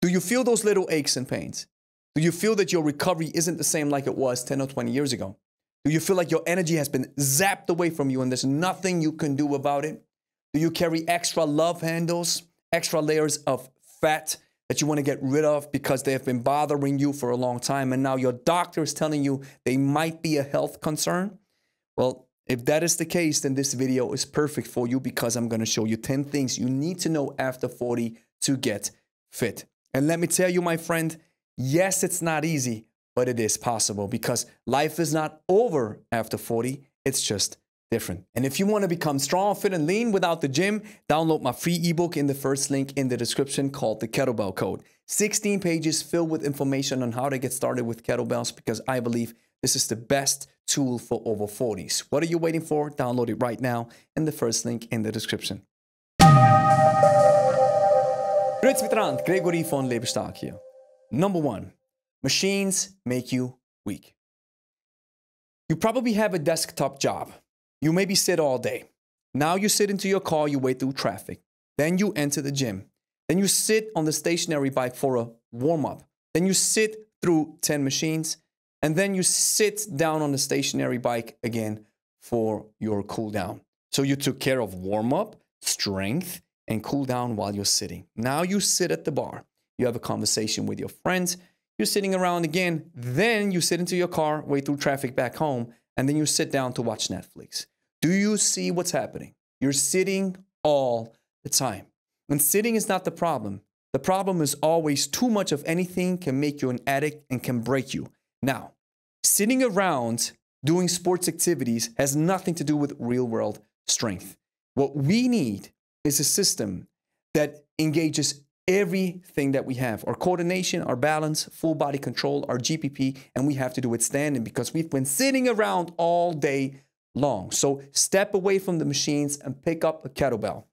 Do you feel those little aches and pains? Do you feel that your recovery isn't the same like it was 10 or 20 years ago? Do you feel like your energy has been zapped away from you and there's nothing you can do about it? Do you carry extra love handles, extra layers of fat that you want to get rid of because they have been bothering you for a long time and now your doctor is telling you they might be a health concern? Well, if that is the case, then this video is perfect for you because I'm going to show you 10 things you need to know after 40 to get fit. And let me tell you, my friend, yes, it's not easy, but it is possible because life is not over after 40. It's just different. And if you want to become strong, fit, and lean without the gym, download my free ebook in the first link in the description called the Kettlebell Code. 16 pages filled with information on how to get started with kettlebells because I believe this is the best tool for over 40s. What are you waiting for? Download it right now in the first link in the description. Grüezi miteinander, Gregory von Lebe Stark here. Number 1, machines make you weak. You probably have a desktop job. You maybe sit all day. Now you sit into your car, you wait through traffic. Then you enter the gym. Then you sit on the stationary bike for a warm-up. Then you sit through 10 machines. And then you sit down on the stationary bike again for your cool down. So you took care of warm-up, strength, and cool down while you're sitting. Now you sit at the bar. You have a conversation with your friends. You're sitting around again. Then you sit into your car, wait through traffic back home, and then you sit down to watch Netflix. Do you see what's happening? You're sitting all the time. And sitting is not the problem. The problem is always too much of anything can make you an addict and can break you. Now, sitting around doing sports activities has nothing to do with real-world strength. What we need is a system that engages everything that we have, our coordination, our balance, full body control, our GPP, and we have to do it standing because we've been sitting around all day long. So step away from the machines and pick up a kettlebell.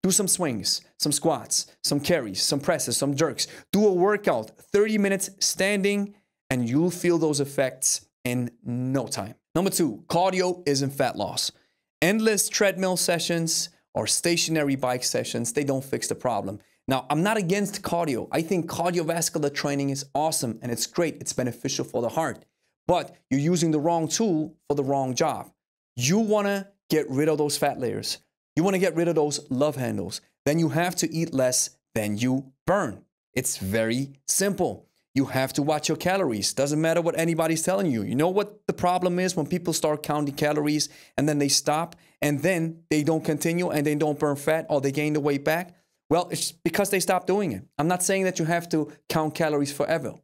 Do some swings, some squats, some carries, some presses, some jerks. Do a workout, 30 minutes standing, and you'll feel those effects in no time. Number 2, cardio isn't fat loss. Endless treadmill sessions or stationary bike sessions, they don't fix the problem. Now, I'm not against cardio. I think cardiovascular training is awesome and it's great. It's beneficial for the heart, but you're using the wrong tool for the wrong job. You want to get rid of those fat layers. You want to get rid of those love handles. Then you have to eat less than you burn. It's very simple. You have to watch your calories. Doesn't matter what anybody's telling you. You know what the problem is when people start counting calories and then they stop and then they don't continue and they don't burn fat or they gain the weight back? Well, it's because they stopped doing it. I'm not saying that you have to count calories forever.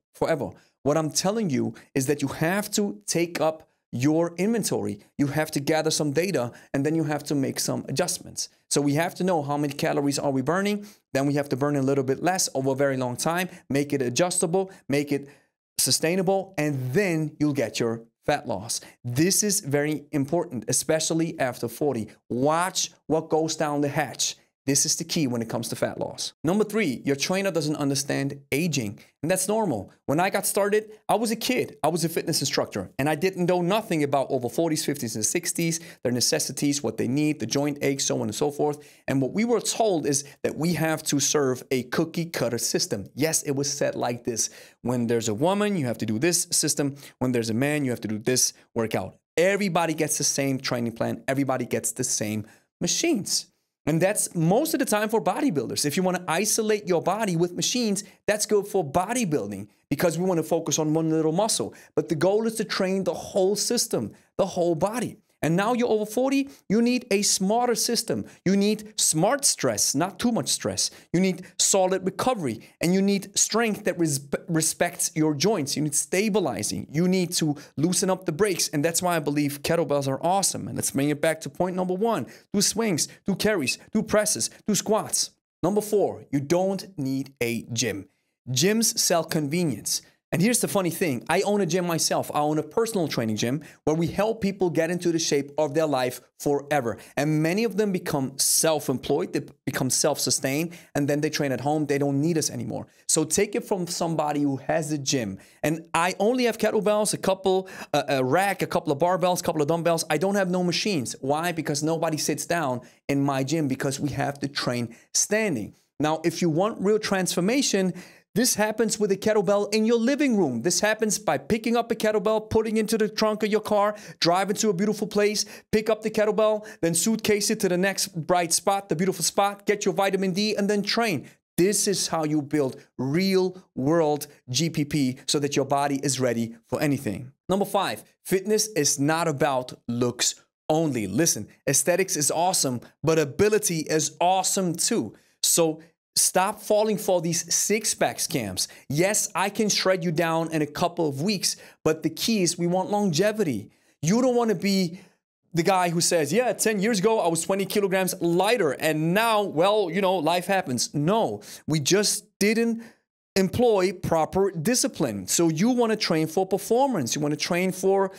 What I'm telling you is that you have to take up your inventory. You have to gather some data and then you have to make some adjustments. So we have to know how many calories are we burning. Then we have to burn a little bit less over a very long time, make it adjustable, make it sustainable, and then you'll get your fat loss. This is very important, especially after 40. Watch what goes down the hatch. This is the key when it comes to fat loss. Number 3, your trainer doesn't understand aging. And that's normal. When I got started, I was a kid. I was a fitness instructor. And I didn't know nothing about over 40s, 50s, and 60s, their necessities, what they need, the joint aches, so on and so forth. And what we were told is that we have to serve a cookie cutter system. Yes, it was said like this. When there's a woman, you have to do this system. When there's a man, you have to do this workout. Everybody gets the same training plan. Everybody gets the same machines. And that's most of the time for bodybuilders. If you want to isolate your body with machines, that's good for bodybuilding because we want to focus on one little muscle. But the goal is to train the whole system, the whole body. And now you're over 40, you need a smarter system. You need smart stress, not too much stress. You need solid recovery, and you need strength that respects your joints. You need stabilizing. You need to loosen up the brakes, and that's why I believe kettlebells are awesome. And let's bring it back to point number 1. Do swings, do carries, do presses, do squats. Number 4, you don't need a gym. Gyms sell convenience. And here's the funny thing. I own a gym myself. I own a personal training gym where we help people get into the shape of their life forever. And many of them become self-employed. They become self-sustained. And then they train at home. They don't need us anymore. So take it from somebody who has a gym. And I only have kettlebells, a rack, a couple of barbells, a couple of dumbbells. I don't have no machines. Why? Because nobody sits down in my gym because we have to train standing. Now, if you want real transformation, This happens with a kettlebell in your living room. This happens by picking up a kettlebell, putting it into the trunk of your car, driving to a beautiful place, pick up the kettlebell, then suitcase it to the next bright spot, the beautiful spot, get your vitamin D, and then train. This is how you build real world GPP so that your body is ready for anything. Number 5, fitness is not about looks only. Listen, aesthetics is awesome, but ability is awesome too. So stop falling for these six-pack scams. Yes, I can shred you down in a couple of weeks, but the key is we want longevity. You don't want to be the guy who says, yeah, 10 years ago, I was 20 kilograms lighter, and now, well, you know, life happens. No, we just didn't employ proper discipline. So you want to train for performance. You want to train for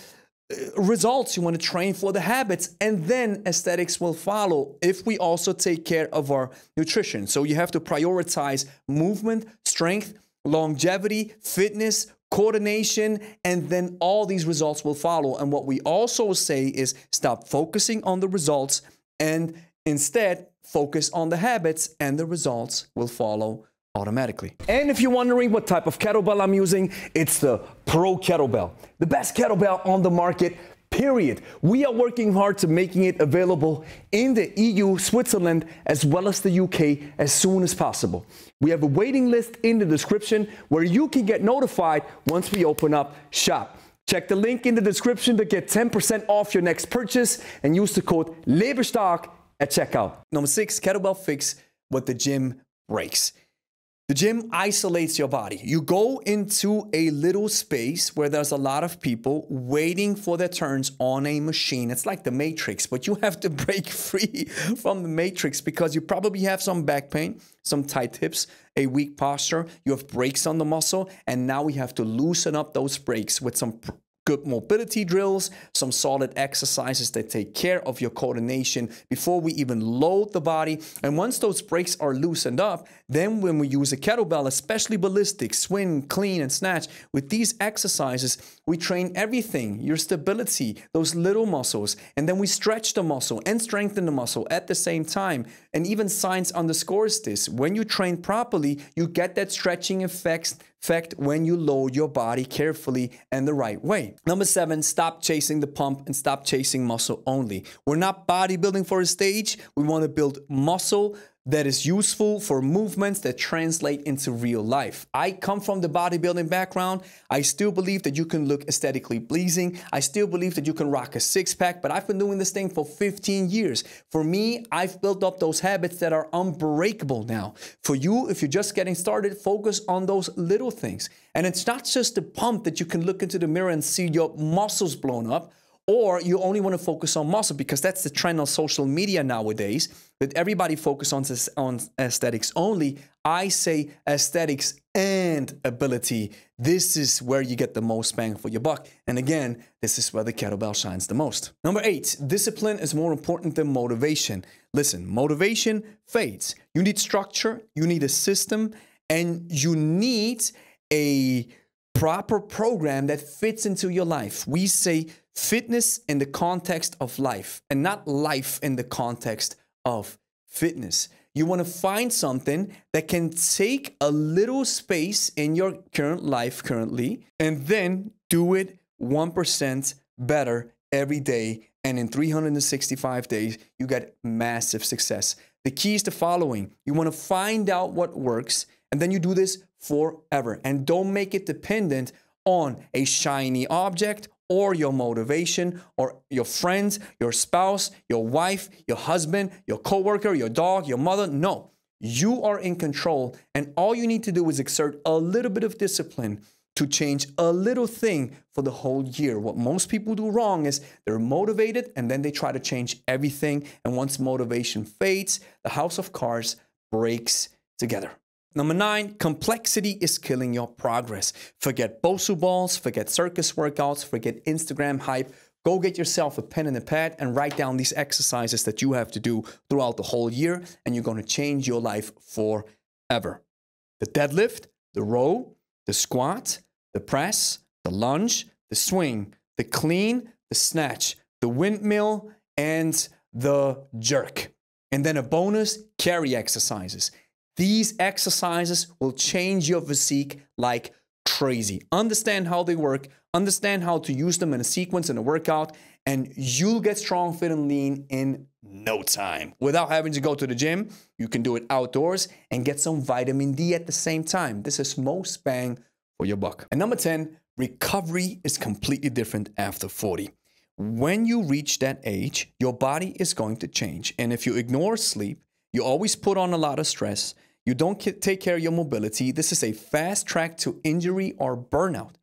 results. You want to train for the habits, and then aesthetics will follow if we also take care of our nutrition. So you have to prioritize movement, strength, longevity, fitness, coordination, and then all these results will follow. And what we also say is stop focusing on the results and instead focus on the habits, and the results will follow automatically. And if you're wondering what type of kettlebell I'm using, it's the Pro Kettlebell, the best kettlebell on the market, period. We are working hard to making it available in the EU, Switzerland, as well as the UK as soon as possible. We have a waiting list in the description where you can get notified once we open up shop. Check the link in the description to get 10% off your next purchase and use the code LEBESTARK at checkout. Number 6, kettlebell fix what the gym breaks. The gym isolates your body. You go into a little space where there's a lot of people waiting for their turns on a machine. It's like the Matrix, but you have to break free from the Matrix because you probably have some back pain, some tight hips, a weak posture. You have breaks on the muscle, and now we have to loosen up those breaks with some good mobility drills, some solid exercises that take care of your coordination before we even load the body. And once those breaks are loosened up, then when we use a kettlebell, especially ballistic, swing, clean, and snatch, with these exercises, we train everything, your stability, those little muscles, and then we stretch the muscle and strengthen the muscle at the same time. And even science underscores this. When you train properly, you get that stretching effect when you load your body carefully and the right way. Number 7, stop chasing the pump and stop chasing muscle only. We're not bodybuilding for a stage. We want to build muscle that is useful for movements that translate into real life. I come from the bodybuilding background. I still believe that you can look aesthetically pleasing. I still believe that you can rock a six-pack, but I've been doing this thing for 15 years. For me, I've built up those habits that are unbreakable now. For you, if you're just getting started, focus on those little things. And it's not just the pump that you can look into the mirror and see your muscles blown up, or you only want to focus on muscle because that's the trend on social media nowadays, that everybody focuses on aesthetics only. I say aesthetics and ability. This is where you get the most bang for your buck. And again, this is where the kettlebell shines the most. Number 8, discipline is more important than motivation. Listen, motivation fades. You need structure, you need a system, and you need a proper program that fits into your life. We say fitness in the context of life and not life in the context of fitness. You want to find something that can take a little space in your current life currently and then do it 1% better every day. And in 365 days, you get massive success. The key is the following. You want to find out what works, and then you do this forever. And don't make it dependent on a shiny object or your motivation or your friends, your spouse, your wife, your husband, your coworker, your dog, your mother. No, you are in control, and all you need to do is exert a little bit of discipline to change a little thing for the whole year. What most people do wrong is they're motivated and then they try to change everything. And once motivation fades, the house of cards breaks together. Number 9, complexity is killing your progress. Forget Bosu balls, forget circus workouts, forget Instagram hype. Go get yourself a pen and a pad and write down these exercises that you have to do throughout the whole year, and you're going to change your life forever. The deadlift, the row, the squat, the press, the lunge, the swing, the clean, the snatch, the windmill, and the jerk. And then a bonus, carry exercises. These exercises will change your physique like crazy. Understand how they work, understand how to use them in a sequence in a workout, and you'll get strong, fit, and lean in no time. Without having to go to the gym, you can do it outdoors and get some vitamin D at the same time. This is most bang for your buck. And number 10, recovery is completely different after 40. When you reach that age, your body is going to change. And if you ignore sleep, you always put on a lot of stress, you don't take care of your mobility, this is a fast track to injury or burnout.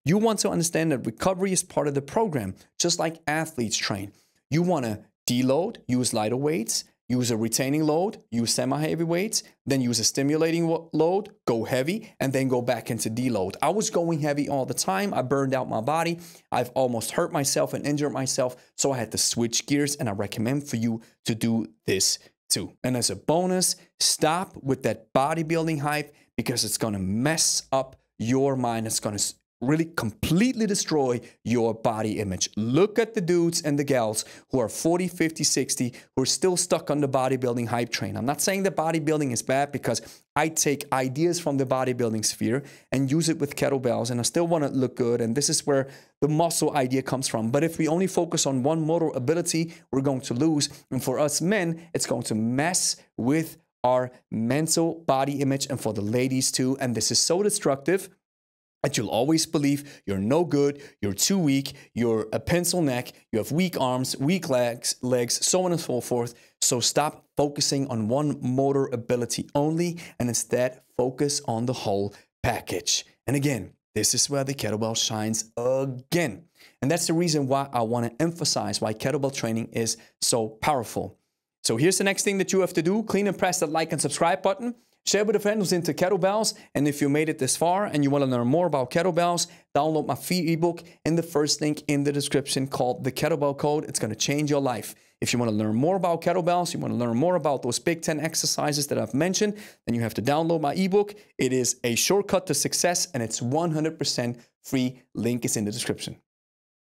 You want to understand that recovery is part of the program, just like athletes train. You want to deload, use lighter weights, use a retaining load, use semi-heavy weights, then use a stimulating load, go heavy, and then go back into deload. I was going heavy all the time. I burned out my body. I've almost hurt myself and injured myself, so I had to switch gears, and I recommend for you to do this too. And as a bonus, stop with that bodybuilding hype because it's going to mess up your mind. It's going to really completely destroy your body image. Look at the dudes and the gals who are 40, 50, 60, who are still stuck on the bodybuilding hype train. I'm not saying that bodybuilding is bad because I take ideas from the bodybuilding sphere and use it with kettlebells, and I still want to look good, and this is where the muscle idea comes from. But if we only focus on one motor ability, we're going to lose. And for us men, it's going to mess with our mental body image, and for the ladies too. And this is so destructive that you'll always believe you're no good, you're too weak, you're a pencil neck, you have weak arms, weak legs, so on and so forth. So stop focusing on one motor ability only and instead focus on the whole package. And again, this is where the kettlebell shines again. And that's the reason why I want to emphasize why kettlebell training is so powerful. So here's the next thing that you have to do. Clean and press that like and subscribe button. Share with a friend who's into kettlebells. And if you made it this far and you want to learn more about kettlebells, download my free ebook in the first link in the description called the Kettlebell Code. It's going to change your life. If you want to learn more about kettlebells, you want to learn more about those big 10 exercises that I've mentioned, then you have to download my ebook. It is a shortcut to success and it's 100% free. Link is in the description.